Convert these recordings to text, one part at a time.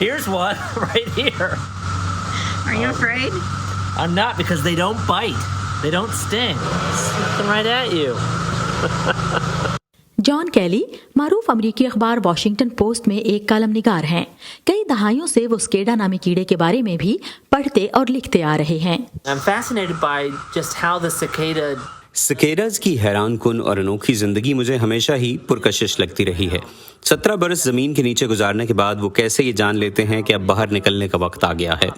Here's one right here. Are you afraid? I'm not, because they don't bite. They don't sting. Slip them right at you. John Kelly मारूफ अमेरिकी अखबार Washington post में एक कॉलमनिगार हैं। कई दहाइयों से वो स्केडा नामी कीड़े के बारे में भी पढ़ते और लिखते आ रहे हैं। I'm fascinated by just how the cicada सिकेडाज की हैरानकुन और अनोखी जिंदगी मुझे हमेशा ही पुरकशिश लगती रही है। 17 बरस जमीन के नीचे गुजारने के बाद वो कैसे ये जान लेते हैं कि अब बाहर निकलने का वक्त आ गया है,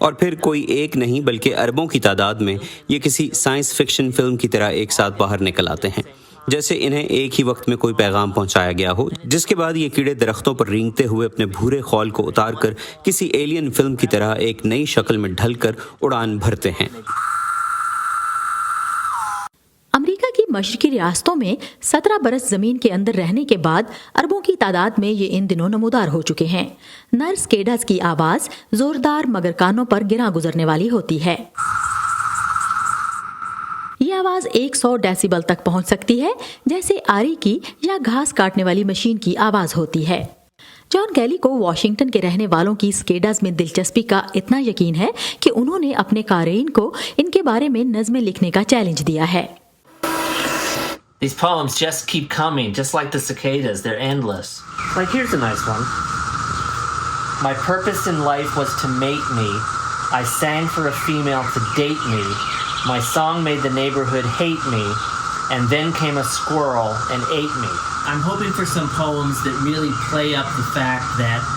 और फिर कोई एक नहीं बल्कि अरबों की तादाद में ये किसी साइंस फिक्शन फिल्म की तरह एक साथ बाहर निकल आते हैं, जैसे इन्हें एक ही वक्त में कोई पैगाम पहुंचाया गया हो, जिसके बाद ये कीड़े दरख्तों पर रेंगते हुए अपने भूरे खौल को उतारकर किसी एलियन फिल्म की तरह एक नई शक्ल में ढलकर उड़ान भरते हैं। अमेरिका की मशरकी रियासतों में 17 बरस जमीन के अंदर रहने के बाद अरबों की तादाद में ये इन दिनों नमूदार हो चुके हैं। नर स्केडास की आवाज जोरदार मगर कानों पर गिरा गुजरने वाली होती है। ये आवाज 100 डेसिबल तक पहुंच सकती है, जैसे आरी की या घास काटने वाली मशीन की आवाज होती है। जॉन कैली को वॉशिंगटन के रहने वालों की स्केडास में दिलचस्पी का इतना यकीन है कि उन्होंने अपने क़ारीन को इनके बारे में नज़्में लिखने का चैलेंज दिया है। These poems just keep coming, just like the cicadas. They're endless. Like, here's a nice one. My purpose in life was to mate me. I sang for a female to date me. My song made the neighborhood hate me. And then came a squirrel and ate me. I'm hoping for some poems that really play up the fact that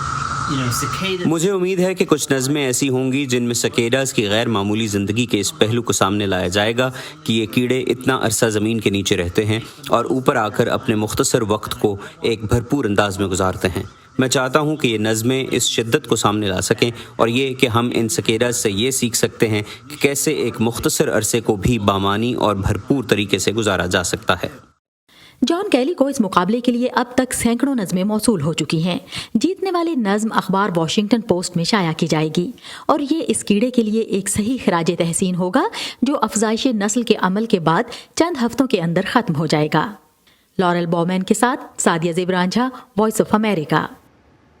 मुझे उम्मीद है कि कुछ नज़में ऐसी होंगी जिनमें सकेडास की गैर मामूली ज़िंदगी के इस पहलू को सामने लाया जाएगा कि ये कीड़े इतना अरसा ज़मीन के नीचे रहते हैं और ऊपर आकर अपने मुख्तसर वक्त को एक भरपूर अंदाज में गुजारते हैं। मैं चाहता हूँ कि ये नज़में इस शिद्दत को सामने ला सकें और ये कि हम इन सकेडास से ये सीख सकते हैं कि कैसे एक मुख्तसर अरसे को भी बामानी और भरपूर तरीके से गुजारा जा सकता है। जॉन कैली को इस मुकाबले के लिए अब तक सैकड़ों नज़में मौसूल हो चुकी हैं। जीतने वाली नज़्म अखबार वॉशिंगटन पोस्ट में शाया की जाएगी और ये इस कीड़े के लिए एक सही खराज तहसीन होगा जो अफजाइश नस्ल के अमल के बाद चंद हफ्तों के अंदर ख़त्म हो जाएगा। लॉरेल बॉमैन के साथ Sadia ज़ेब Ranjha, voice of America.